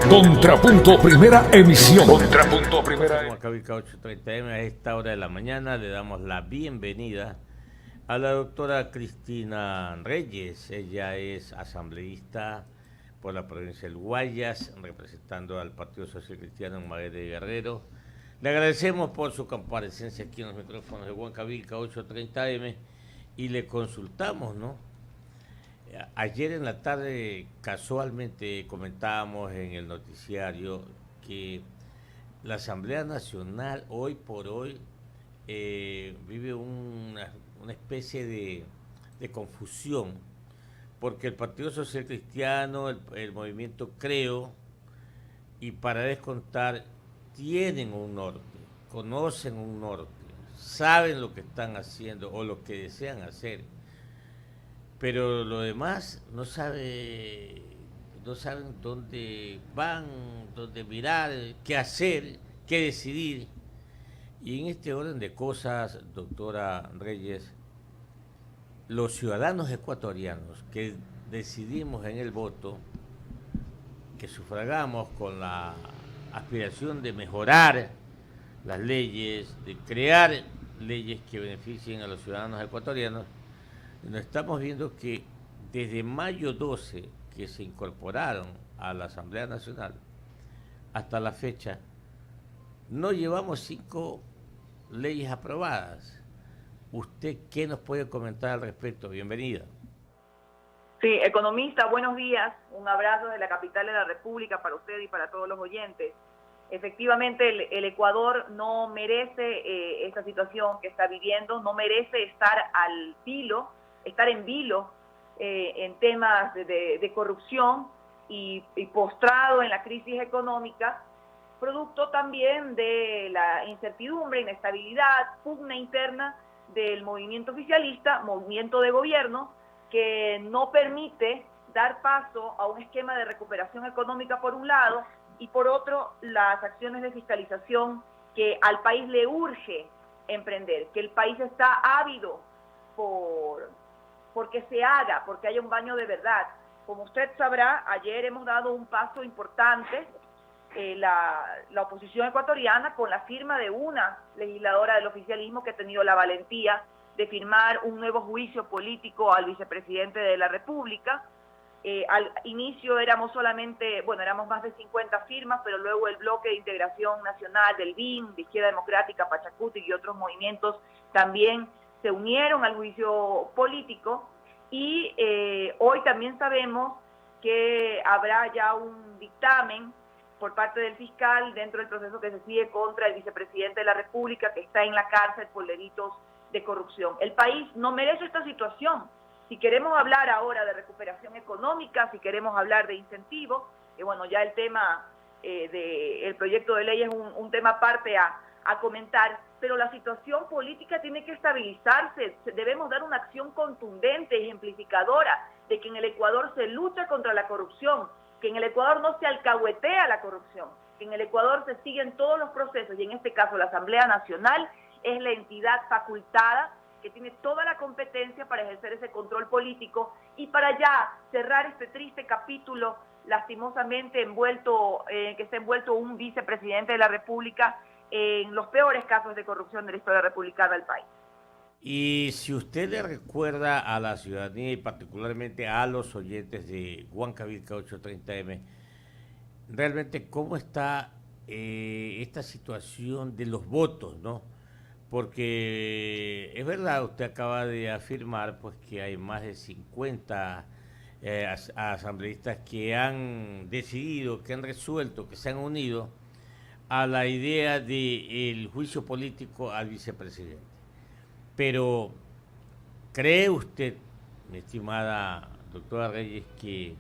Contrapunto Primera Emisión. Contrapunto Primera Como acá ubica 8:30 a esta hora de la mañana, le damos la bienvenida a la doctora Cristina Reyes. Ella es asambleísta por la provincia del Guayas, representando al Partido Social Cristiano en Madera de Guerrero. Le agradecemos por su comparecencia aquí en los micrófonos de Huancavilca 8:30 y le consultamos, ¿no? Ayer en la tarde casualmente comentábamos en el noticiario que la Asamblea Nacional hoy por hoy vive una especie de confusión, porque el Partido Social Cristiano, el movimiento Creo, y para descontar, tienen un norte, conocen un norte, saben lo que están haciendo o lo que desean hacer, pero lo demás no saben dónde van, dónde mirar, qué hacer, qué decidir. Y en este orden de cosas, doctora Reyes, los ciudadanos ecuatorianos que decidimos en el voto, que sufragamos con la aspiración de mejorar las leyes, de crear leyes que beneficien a los ciudadanos ecuatorianos, nos estamos viendo que desde mayo 12, que se incorporaron a la Asamblea Nacional, hasta la fecha, no llevamos 5 leyes aprobadas. ¿Usted qué nos puede comentar al respecto? Bienvenida. Sí, economista, buenos días. Un abrazo de la capital de la República para usted y para todos los oyentes. Efectivamente, el Ecuador no merece esta situación que está viviendo, no merece estar en vilo en temas de corrupción y postrado en la crisis económica, producto también de la incertidumbre, inestabilidad, pugna interna del movimiento oficialista, movimiento de gobierno, que no permite dar paso a un esquema de recuperación económica por un lado, y por otro las acciones de fiscalización que al país le urge emprender, que el país está ávido porque se haga, porque haya un baño de verdad. Como usted sabrá, ayer hemos dado un paso importante, la oposición ecuatoriana, con la firma de una legisladora del oficialismo que ha tenido la valentía de firmar un nuevo juicio político al vicepresidente de la República. Al inicio éramos más de 50 firmas, pero luego el Bloque de Integración Nacional del BIN, de Izquierda Democrática, Pachacuti y otros movimientos también se unieron al juicio político, y hoy también sabemos que habrá ya un dictamen por parte del fiscal dentro del proceso que se sigue contra el vicepresidente de la República, que está en la cárcel por delitos de corrupción. El país no merece esta situación. Si queremos hablar ahora de recuperación económica, si queremos hablar de incentivos, ya el tema del proyecto de ley es un tema aparte a comentar, pero la situación política tiene que estabilizarse. Debemos dar una acción contundente, ejemplificadora, de que en el Ecuador se lucha contra la corrupción, que en el Ecuador no se alcahuetea la corrupción, que en el Ecuador se siguen todos los procesos, y en este caso la Asamblea Nacional es la entidad facultada que tiene toda la competencia para ejercer ese control político y para ya cerrar este triste capítulo, lastimosamente que está envuelto un vicepresidente de la República en los peores casos de corrupción de la historia republicana del país. Y si usted le recuerda a la ciudadanía y particularmente a los oyentes de Huancavilca 8:30, realmente cómo está esta situación de los votos, ¿no? Porque es verdad, usted acaba de afirmar pues que hay más de 50 asambleístas que han decidido, que han resuelto, que se han unido a la idea del juicio político al vicepresidente. Pero, ¿cree usted, mi estimada doctora Reyes, que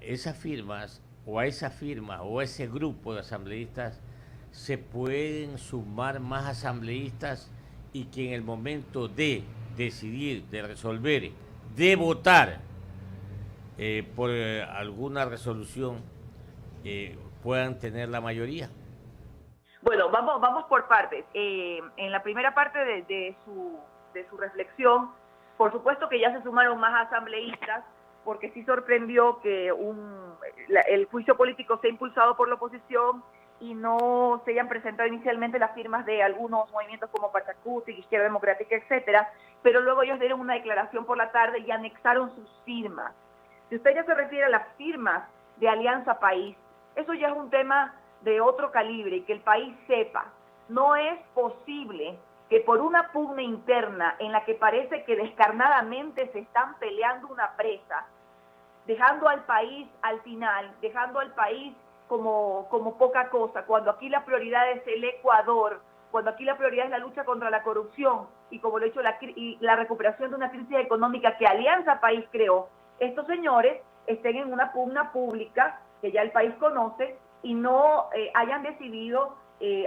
esas firmas o a ese grupo de asambleístas se pueden sumar más asambleístas y que en el momento de decidir, de resolver, de votar por alguna resolución puedan tener la mayoría? Bueno, vamos por partes. En la primera parte de su reflexión, por supuesto que ya se sumaron más asambleístas porque sí sorprendió que el juicio político sea impulsado por la oposición y no se hayan presentado inicialmente las firmas de algunos movimientos como Pachacuti, Izquierda Democrática, etcétera, pero luego ellos dieron una declaración por la tarde y anexaron sus firmas. Si usted ya se refiere a las firmas de Alianza País, eso ya es un tema de otro calibre y que el país sepa, no es posible que por una pugna interna en la que parece que descarnadamente se están peleando una presa, dejando al país al final, dejando al país como poca cosa, cuando aquí la prioridad es el Ecuador, cuando aquí la prioridad es la lucha contra la corrupción y como lo he dicho, la recuperación de una crisis económica que Alianza País creó, estos señores estén en una pugna pública que ya el país conoce y no hayan decidido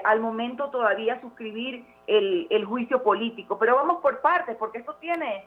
al momento todavía suscribir el juicio político. Pero vamos por partes, porque esto tiene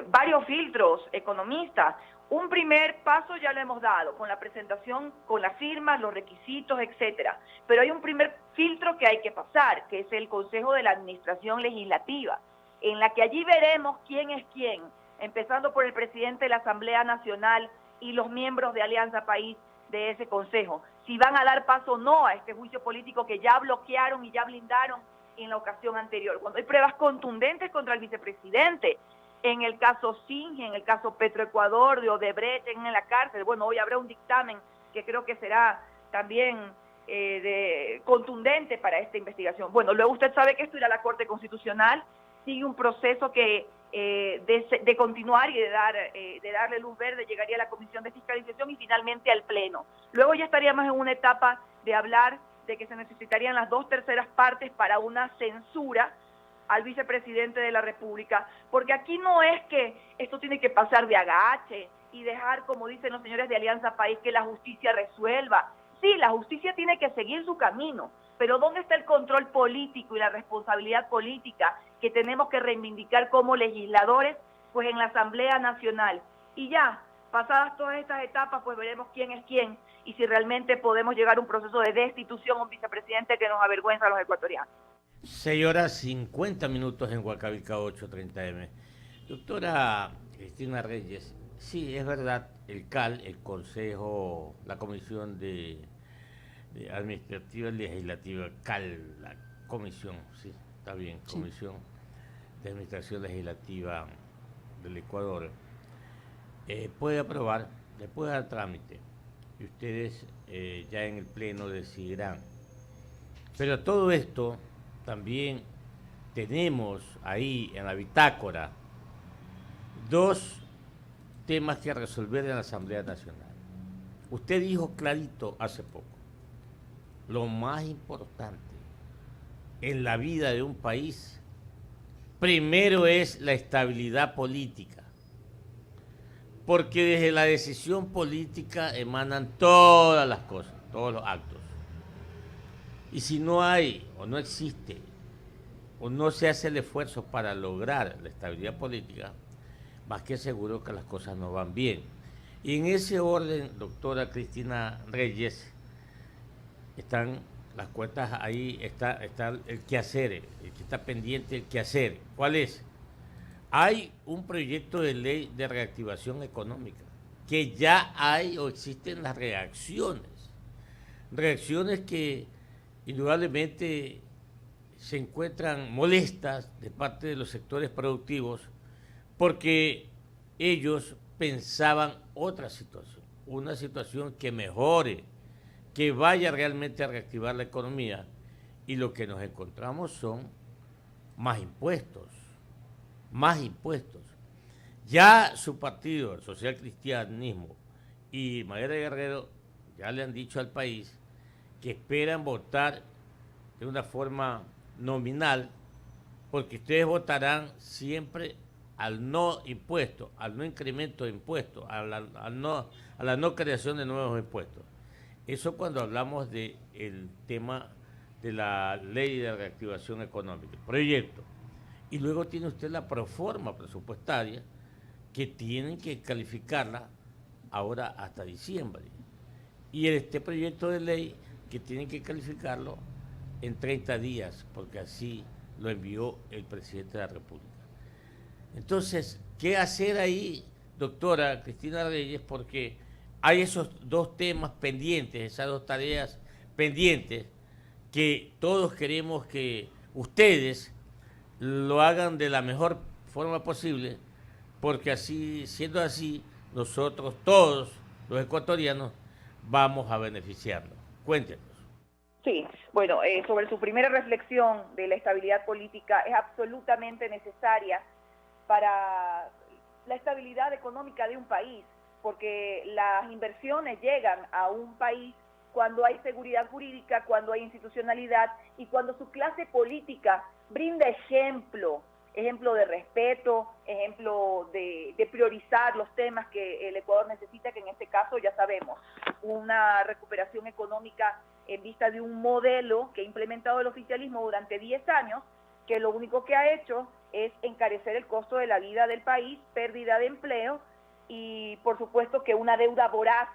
varios filtros, economistas. Un primer paso ya lo hemos dado, con la presentación, con las firmas, los requisitos, etcétera. Pero hay un primer filtro que hay que pasar, que es el Consejo de la Administración Legislativa, en la que allí veremos quién es quién, empezando por el presidente de la Asamblea Nacional y los miembros de Alianza País de ese consejo, si van a dar paso o no a este juicio político que ya bloquearon y ya blindaron en la ocasión anterior, cuando hay pruebas contundentes contra el vicepresidente, en el caso Singe, en el caso Petroecuador, de Odebrecht, en la cárcel. Bueno, hoy habrá un dictamen que creo que será también contundente para esta investigación. Bueno, luego usted sabe que esto irá a la Corte Constitucional, sigue un proceso que de continuar y de darle luz verde, llegaría a la Comisión de Fiscalización y finalmente al Pleno. Luego ya estaríamos en una etapa de hablar de que se necesitarían las 2/3 partes para una censura al vicepresidente de la República, porque aquí no es que esto tiene que pasar de agache y dejar, como dicen los señores de Alianza País, que la justicia resuelva. Sí, la justicia tiene que seguir su camino, pero ¿dónde está el control político y la responsabilidad política que tenemos que reivindicar como legisladores? Pues en la Asamblea Nacional. Y ya, pasadas todas estas etapas, pues veremos quién es quién y si realmente podemos llegar a un proceso de destitución a un vicepresidente que nos avergüenza a los ecuatorianos. 6:50 en Huancavelica 8:30 M. Doctora Cristina Reyes, sí, es verdad, el CAL, el Consejo, la Comisión de Administrativa y Legislativa, CAL, la Comisión, sí, está bien, sí. Comisión de Administración Legislativa del Ecuador, puede aprobar, le puede dar trámite, y ustedes ya en el Pleno decidirán. Pero todo esto también tenemos ahí en la bitácora 2 temas que resolver en la Asamblea Nacional. Usted dijo clarito hace poco, lo más importante en la vida de un país, primero es la estabilidad política, porque desde la decisión política emanan todas las cosas, todos los actos. Y si no hay o no existe o no se hace el esfuerzo para lograr la estabilidad política, más que seguro que las cosas no van bien. Y en ese orden, doctora Cristina Reyes, están las cuentas ahí, está el quehacer, el que está pendiente el quehacer. ¿Cuál es? Hay un proyecto de ley de reactivación económica, que ya hay o existen las reacciones que indudablemente se encuentran molestas de parte de los sectores productivos porque ellos pensaban otra situación, una situación que mejore, que vaya realmente a reactivar la economía, y lo que nos encontramos son más impuestos. Ya su partido, el Social Cristianismo y Mayra Guerrero, ya le han dicho al país que esperan votar de una forma nominal, porque ustedes votarán siempre al no impuesto, al no incremento de impuestos, a la no creación de nuevos impuestos. Eso cuando hablamos del tema de la ley de reactivación económica, el proyecto. Y luego tiene usted la proforma presupuestaria, que tienen que calificarla ahora hasta diciembre. Y este proyecto de ley que tienen que calificarlo en 30 días, porque así lo envió el presidente de la República. Entonces, ¿qué hacer ahí? doctora Cristina Reyes, porque hay esos dos temas pendientes, esas dos tareas pendientes, que todos queremos que ustedes lo hagan de la mejor forma posible, porque así, siendo así, nosotros todos los ecuatorianos vamos a beneficiarnos. Cuéntenos. Sí, bueno, sobre su primera reflexión de la estabilidad política, es absolutamente necesaria para la estabilidad económica de un país, porque las inversiones llegan a un país cuando hay seguridad jurídica, cuando hay institucionalidad y cuando su clase política brinda ejemplo de respeto, ejemplo de priorizar los temas que el Ecuador necesita, que en este caso ya sabemos, una recuperación económica en vista de un modelo que ha implementado el oficialismo durante 10 años, que lo único que ha hecho es encarecer el costo de la vida del país, pérdida de empleo y por supuesto que una deuda voraz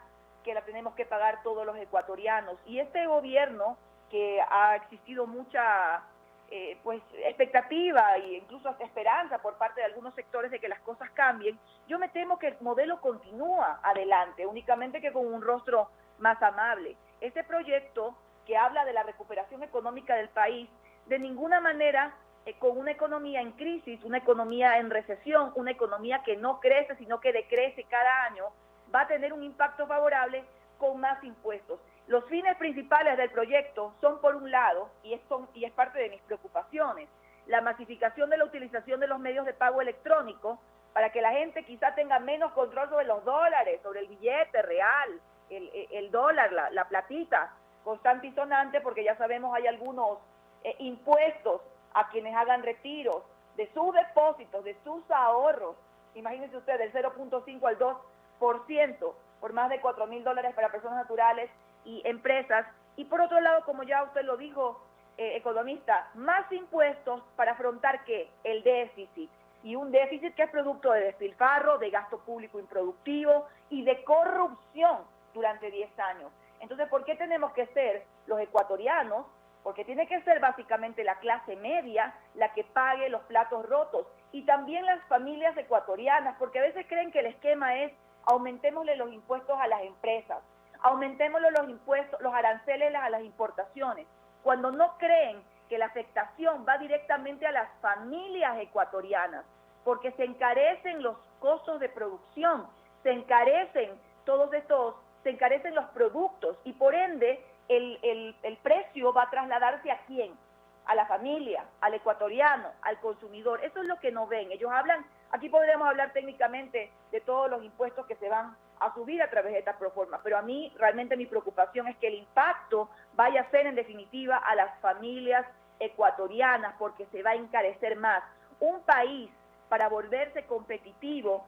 que la tenemos que pagar todos los ecuatorianos. Y este gobierno, que ha existido mucha expectativa e incluso hasta esperanza por parte de algunos sectores de que las cosas cambien, yo me temo que el modelo continúa adelante, únicamente que con un rostro más amable. Este proyecto que habla de la recuperación económica del país, de ninguna manera con una economía en crisis, una economía en recesión, una economía que no crece, sino que decrece cada año, va a tener un impacto favorable con más impuestos. Los fines principales del proyecto son, por un lado, y es parte de mis preocupaciones, la masificación de la utilización de los medios de pago electrónico para que la gente quizá tenga menos control sobre los dólares, sobre el billete real, el dólar, la platita, constante y sonante, porque ya sabemos hay algunos impuestos a quienes hagan retiros de sus depósitos, de sus ahorros, imagínense ustedes, del 0.5 al 2%, por más de $4,000 para personas naturales y empresas. Y por otro lado, como ya usted lo dijo, economista, más impuestos para afrontar ¿qué? El déficit. Y un déficit que es producto de despilfarro, de gasto público improductivo y de corrupción durante 10 años. Entonces, ¿por qué tenemos que ser los ecuatorianos? Porque tiene que ser básicamente la clase media la que pague los platos rotos. Y también las familias ecuatorianas, porque a veces creen que el esquema es aumentémosle los impuestos a las empresas, aumentémosle los impuestos, los aranceles a las importaciones, cuando no creen que la afectación va directamente a las familias ecuatorianas, porque se encarecen los costos de producción, se encarecen se encarecen los productos y por ende el precio va a trasladarse ¿a quién? A la familia, al ecuatoriano, al consumidor. Eso es lo que no ven. Ellos hablan, aquí podríamos hablar técnicamente de todos los impuestos que se van a subir a través de esta proforma, pero a mí realmente mi preocupación es que el impacto vaya a ser en definitiva a las familias ecuatorianas, porque se va a encarecer más. Un país, para volverse competitivo,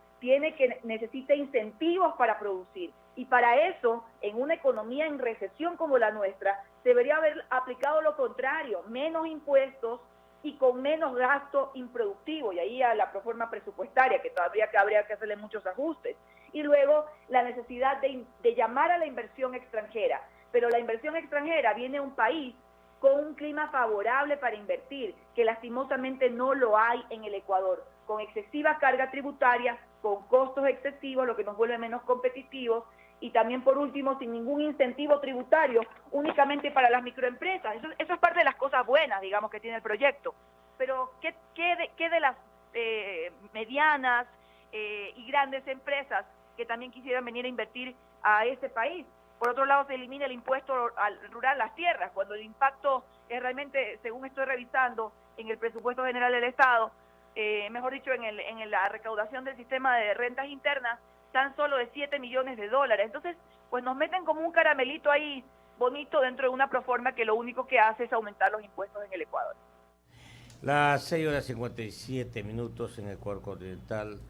necesita incentivos para producir, y para eso, en una economía en recesión como la nuestra, debería haber aplicado lo contrario, menos impuestos y con menos gasto improductivo, y ahí a la proforma presupuestaria, que todavía habría que hacerle muchos ajustes. Y luego la necesidad de llamar a la inversión extranjera, pero la inversión extranjera viene a un país con un clima favorable para invertir, que lastimosamente no lo hay en el Ecuador, con excesiva carga tributaria, con costos excesivos, lo que nos vuelve menos competitivos, y también por último sin ningún incentivo tributario, únicamente para las microempresas. Eso es parte de las cosas buenas, digamos, que tiene el proyecto. Pero ¿qué de las medianas y grandes empresas que también quisieran venir a invertir a ese país? Por otro lado, se elimina el impuesto al rural, las tierras, cuando el impacto es realmente, según estoy revisando, en el presupuesto general del Estado, mejor dicho, en la recaudación del sistema de rentas internas, tan solo de $7 millones. Entonces, pues nos meten como un caramelito ahí bonito dentro de una proforma que lo único que hace es aumentar los impuestos en el Ecuador. Las 6:57 en el Ecuador continental.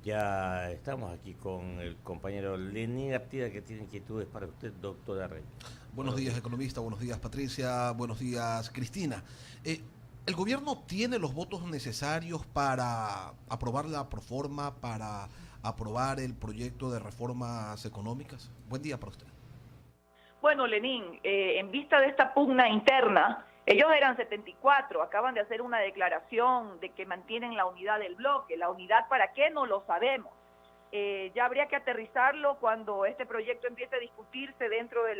Ya estamos aquí con el compañero Lenín Artigas, que tiene inquietudes para usted, doctora Reyes. Buenos días, economista. Buenos días, Patricia. Buenos días, Cristina. ¿El gobierno tiene los votos necesarios para aprobar la proforma, para aprobar el proyecto de reformas económicas? Buen día para usted. Bueno, Lenín, en vista de esta pugna interna, ellos eran 74, acaban de hacer una declaración de que mantienen la unidad del bloque. ¿La unidad para qué? No lo sabemos. Ya habría que aterrizarlo cuando este proyecto empiece a discutirse dentro de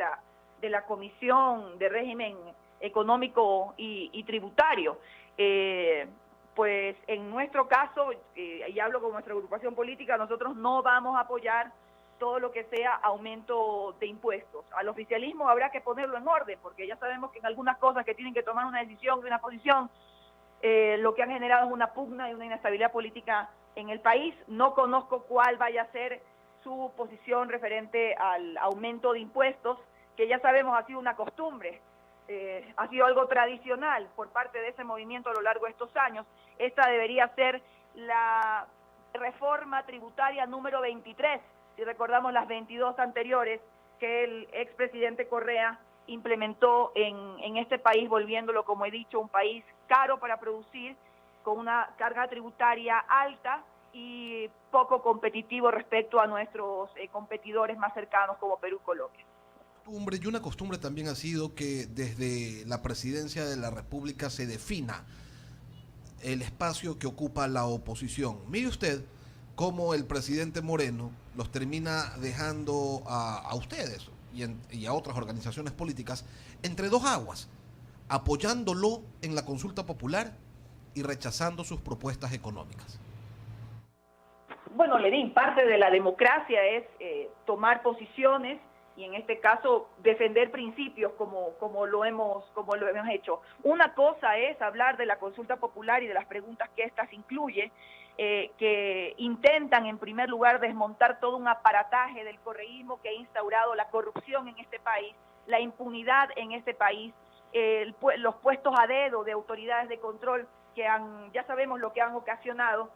la Comisión de Régimen Económico y Tributario. Pues en nuestro caso, y hablo con nuestra agrupación política, nosotros no vamos a apoyar todo lo que sea aumento de impuestos. Al oficialismo habrá que ponerlo en orden, porque ya sabemos que en algunas cosas que tienen que tomar una decisión y una posición, lo que han generado es una pugna y una inestabilidad política en el país. No conozco cuál vaya a ser su posición referente al aumento de impuestos, que ya sabemos ha sido una costumbre, ha sido algo tradicional por parte de ese movimiento a lo largo de estos años. Esta debería ser la reforma tributaria número 23, si recordamos las 22 anteriores que el expresidente Correa implementó en este país, volviéndolo, como he dicho, un país caro para producir, con una carga tributaria alta y poco competitivo respecto a nuestros competidores más cercanos como Perú y Colombia. Y una costumbre también ha sido que desde la presidencia de la República se defina el espacio que ocupa la oposición. Mire usted cómo el presidente Moreno los termina dejando a ustedes y a otras organizaciones políticas entre dos aguas, apoyándolo en la consulta popular y rechazando sus propuestas económicas. Bueno, Ledín, parte de la democracia es tomar posiciones y en este caso defender principios como lo hemos hecho. Una cosa es hablar de la consulta popular y de las preguntas que éstas incluye, que intentan en primer lugar desmontar todo un aparataje del correísmo que ha instaurado la corrupción en este país, la impunidad en este país, los puestos a dedo de autoridades de control que ya sabemos lo que han ocasionado,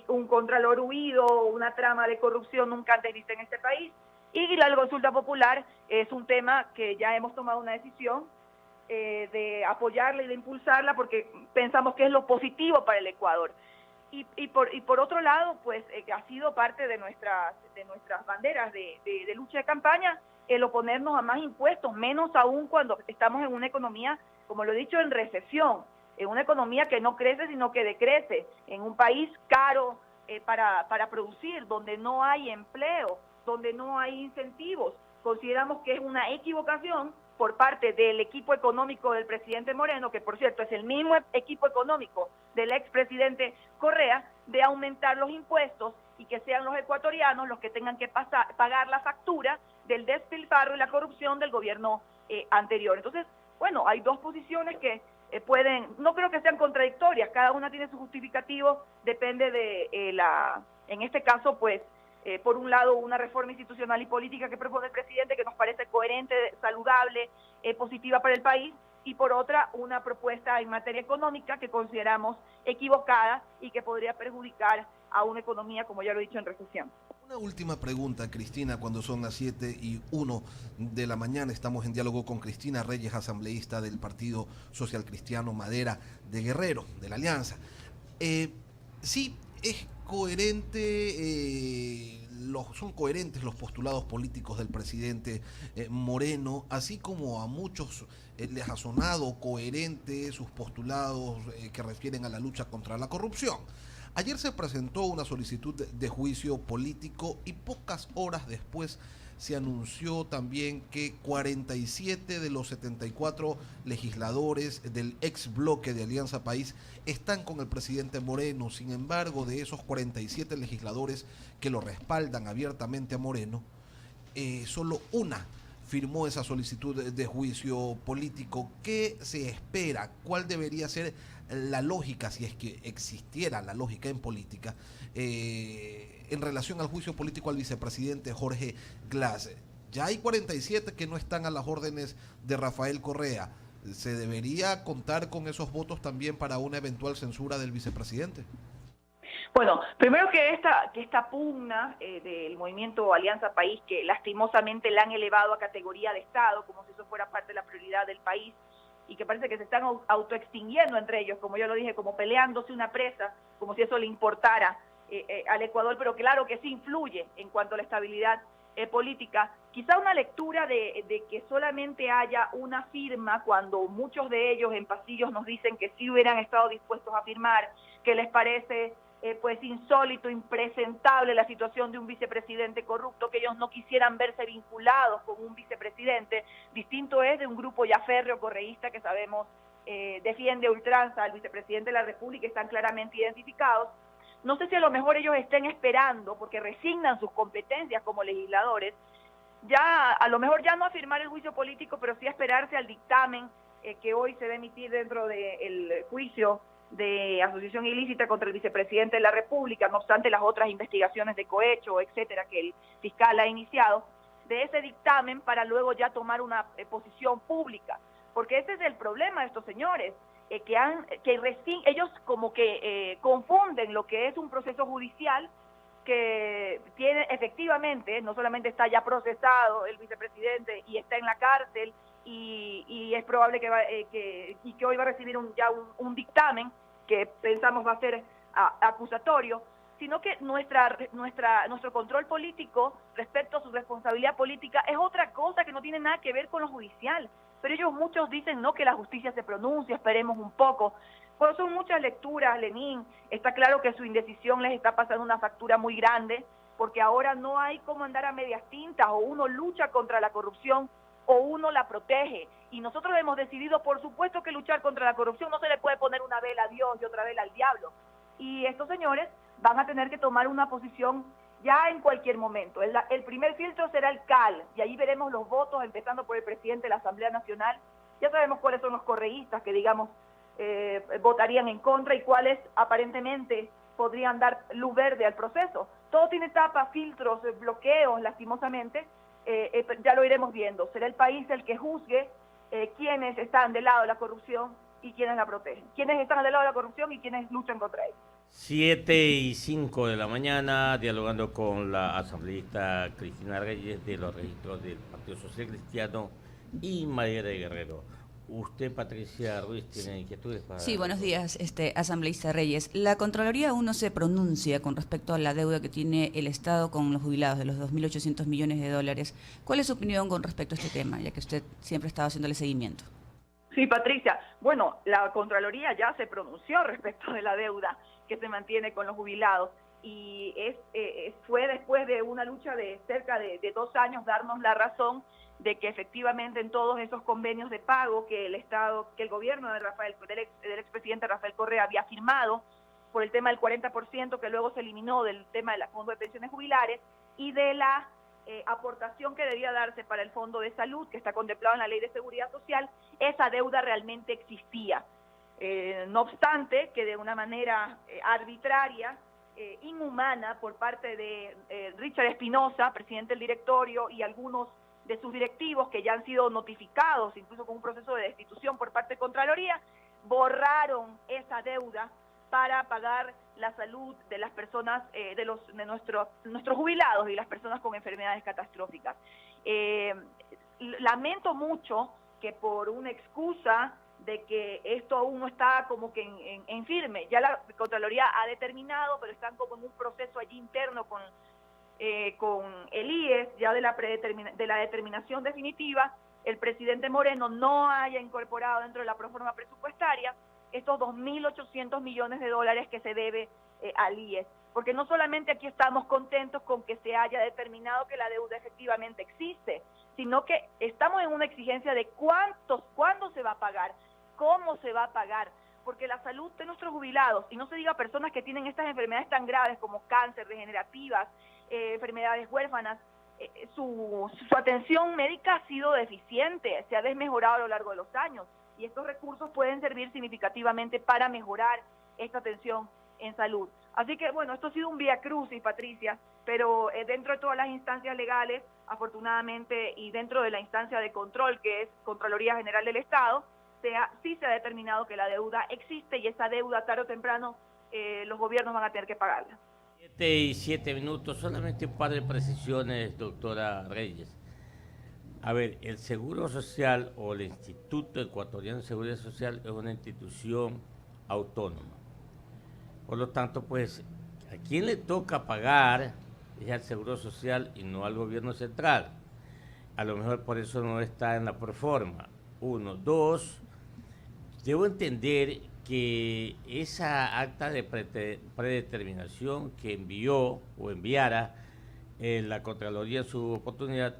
un contralor huido, una trama de corrupción nunca antes vista en este país. Y la consulta popular es un tema que ya hemos tomado una decisión de apoyarla y de impulsarla porque pensamos que es lo positivo para el Ecuador. Y por otro lado, pues ha sido parte de nuestras banderas de lucha de campaña el oponernos a más impuestos, menos aún cuando estamos en una economía, como lo he dicho, en recesión, en una economía que no crece sino que decrece, en un país caro para producir, donde no hay empleo, donde no hay incentivos. Consideramos que es una equivocación por parte del equipo económico del presidente Moreno, que por cierto es el mismo equipo económico del expresidente Correa, de aumentar los impuestos y que sean los ecuatorianos los que tengan que pagar la factura del despilfarro y la corrupción del gobierno anterior. Entonces, bueno, hay dos posiciones que no creo que sean contradictorias, cada una tiene su justificativo, depende de en este caso, pues, por un lado, una reforma institucional y política que propone el presidente, que nos parece coherente, saludable, positiva para el país, y por otra, una propuesta en materia económica que consideramos equivocada y que podría perjudicar a una economía, como ya lo he dicho, en recesión. Una última pregunta, Cristina, cuando son las 7:01 de la mañana, estamos en diálogo con Cristina Reyes, asambleísta del Partido Social Cristiano Madera de Guerrero, de la Alianza. Sí, es coherente, son coherentes los postulados políticos del presidente Moreno, así como a muchos les ha sonado coherente sus postulados que refieren a la lucha contra la corrupción. Ayer se presentó una solicitud de juicio político y pocas horas después se anunció también que 47 de los 74 legisladores del ex bloque de Alianza País están con el presidente Moreno. Sin embargo, de esos 47 legisladores que lo respaldan abiertamente a Moreno, solo una firmó esa solicitud de juicio político. ¿Qué se espera? ¿Cuál debería ser la lógica, si es que existiera la lógica en política, en relación al juicio político al vicepresidente Jorge Glass? Ya hay 47 que no están a las órdenes de Rafael Correa. ¿Se debería contar con esos votos también para una eventual censura del vicepresidente? Bueno, primero que esta pugna del movimiento Alianza País, que lastimosamente la han elevado a categoría de Estado, como si eso fuera parte de la prioridad del país, y que parece que se están autoextinguiendo entre ellos, como yo lo dije, como peleándose una presa, como si eso le importara al Ecuador, pero claro que sí influye en cuanto a la estabilidad política. Quizá una lectura de que solamente haya una firma, cuando muchos de ellos en pasillos nos dicen que sí hubieran estado dispuestos a firmar, que les parece pues insólito, impresentable la situación de un vicepresidente corrupto, que ellos no quisieran verse vinculados con un vicepresidente. Distinto es de un grupo ya férreo correísta que sabemos defiende a ultranza al vicepresidente de la República, están claramente identificados. No sé si a lo mejor ellos estén esperando, porque resignan sus competencias como legisladores, ya a lo mejor ya no a firmar el juicio político, pero sí a esperarse al dictamen que hoy se va a emitir dentro del juicio de asociación ilícita contra el vicepresidente de la República, no obstante las otras investigaciones de cohecho, etcétera, que el fiscal ha iniciado, de ese dictamen para luego ya tomar una posición pública, porque ese es el problema de estos señores, ellos como que confunden lo que es un proceso judicial que tiene efectivamente, no solamente está ya procesado el vicepresidente y está en la cárcel y es probable que hoy va a recibir un dictamen que pensamos va a ser acusatorio, sino que nuestro control político respecto a su responsabilidad política es otra cosa que no tiene nada que ver con lo judicial. Pero ellos muchos dicen no, que la justicia se pronuncia, esperemos un poco. Pues son muchas lecturas, Lenín. Está claro que su indecisión les está pasando una factura muy grande, porque ahora no hay cómo andar a medias tintas, o uno lucha contra la corrupción o uno la protege. Y nosotros hemos decidido, por supuesto, que luchar contra la corrupción no se le puede poner una vela a Dios y otra vela al diablo. Y estos señores van a tener que tomar una posición ya en cualquier momento. El primer filtro será el CAL, y ahí veremos los votos, empezando por el presidente de la Asamblea Nacional. Ya sabemos cuáles son los correístas que, digamos, votarían en contra y cuáles aparentemente podrían dar luz verde al proceso. Todo tiene etapas, filtros, bloqueos, lastimosamente. Ya lo iremos viendo. Será el país el que juzgue quiénes están del lado de la corrupción y quiénes la protegen. Quiénes están del lado de la corrupción y quiénes luchan contra ella. 7:05 de la mañana, dialogando con la asambleísta Cristina Reyes de los registros del Partido Social Cristiano y María de Guerrero. Usted, Patricia Ruiz, tiene inquietudes para... Sí, buenos días, asambleísta Reyes. La Contraloría aún no se pronuncia con respecto a la deuda que tiene el Estado con los jubilados de los 2.800 millones de dólares. ¿Cuál es su opinión con respecto a este tema, ya que usted siempre ha estado haciéndole seguimiento? Sí, Patricia. Bueno, la Contraloría ya se pronunció respecto de la deuda que se mantiene con los jubilados y fue después de una lucha de cerca de 2 años darnos la razón de que efectivamente en todos esos convenios de pago que el gobierno del expresidente Rafael Correa había firmado por el tema del 40% que luego se eliminó del tema del fondo de pensiones jubilares y de la aportación que debía darse para el fondo de salud que está contemplado en la Ley de Seguridad Social, esa deuda realmente existía. No obstante, que de una manera arbitraria, inhumana por parte de Richard Espinosa, presidente del directorio, y algunos de sus directivos que ya han sido notificados, incluso con un proceso de destitución por parte de Contraloría, borraron esa deuda para pagar la salud de las personas, de nuestros jubilados y las personas con enfermedades catastróficas. Lamento mucho que por una excusa de que esto aún no está como que en firme, ya la Contraloría ha determinado, pero están como en un proceso allí interno con el IES, ya de la determinación definitiva, el presidente Moreno no haya incorporado dentro de la proforma presupuestaria estos 2.800 millones de dólares que se debe al IES, porque no solamente aquí estamos contentos con que se haya determinado que la deuda efectivamente existe, sino que estamos en una exigencia de cuándo se va a pagar, cómo se va a pagar, porque la salud de nuestros jubilados, y no se diga personas que tienen estas enfermedades tan graves como cáncer, degenerativas, enfermedades huérfanas, su atención médica ha sido deficiente, se ha desmejorado a lo largo de los años, y estos recursos pueden servir significativamente para mejorar esta atención en salud. Así que, bueno, esto ha sido un vía crucis, Patricia, pero dentro de todas las instancias legales, afortunadamente, y dentro de la instancia de control, que es Contraloría General del Estado, sí se ha determinado que la deuda existe y esa deuda, tarde o temprano, los gobiernos van a tener que pagarla. 7:07, solamente un par de precisiones, doctora Reyes. A ver, el Seguro Social o el Instituto Ecuatoriano de Seguridad Social es una institución autónoma. Por lo tanto, pues, ¿a quién le toca pagar? Es al Seguro Social y no al gobierno central. A lo mejor por eso no está en la proforma. 1, 2, debo entender que esa acta de predeterminación que envió o enviara la Contraloría en su oportunidad,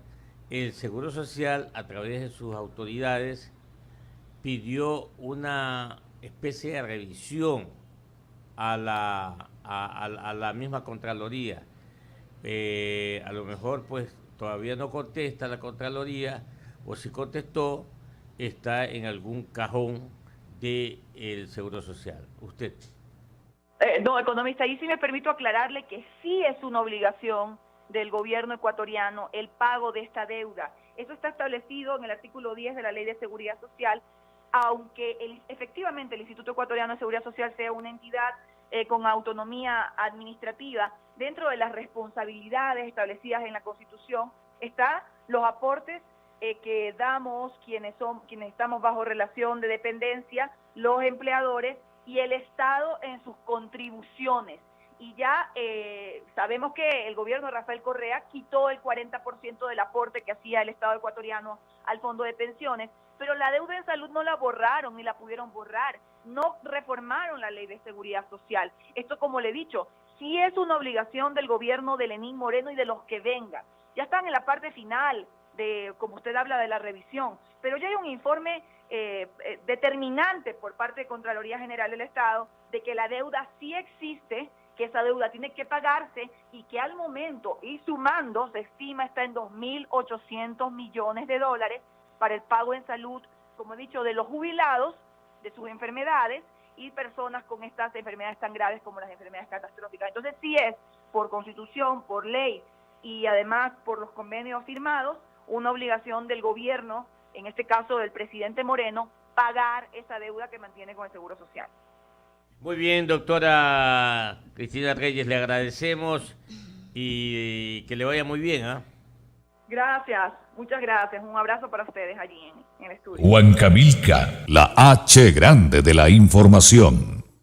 el Seguro Social, a través de sus autoridades, pidió una especie de revisión a la misma Contraloría. A lo mejor pues todavía no contesta la Contraloría, o si contestó, está en algún cajón del Seguro Social. ¿Usted? No, economista, ahí sí me permito aclararle que sí es una obligación del gobierno ecuatoriano el pago de esta deuda. Eso está establecido en el artículo 10 de la Ley de Seguridad Social, aunque efectivamente el Instituto Ecuatoriano de Seguridad Social sea una entidad con autonomía administrativa, dentro de las responsabilidades establecidas en la Constitución están los aportes que damos quienes estamos bajo relación de dependencia, los empleadores y el Estado en sus contribuciones. Y ya sabemos que el gobierno de Rafael Correa quitó el 40% del aporte que hacía el Estado ecuatoriano al fondo de pensiones, pero la deuda en salud no la borraron ni la pudieron borrar, no reformaron la Ley de Seguridad Social. Esto, como le he dicho, sí es una obligación del gobierno de Lenín Moreno y de los que vengan. Ya están en la parte final de, como usted habla, de la revisión, pero ya hay un informe determinante por parte de Contraloría General del Estado de que la deuda sí existe, que esa deuda tiene que pagarse y que al momento, y sumando, se estima está en 2.800 millones de dólares para el pago en salud, como he dicho, de los jubilados, de sus enfermedades y personas con estas enfermedades tan graves como las enfermedades catastróficas. Entonces sí es, por Constitución, por ley y además por los convenios firmados, una obligación del gobierno, en este caso del presidente Moreno, pagar esa deuda que mantiene con el Seguro Social. Muy bien, doctora Cristina Reyes, le agradecemos y que le vaya muy bien, ¿ah? Gracias, muchas gracias. Un abrazo para ustedes allí en el estudio. Huancavelica, la H grande de la información.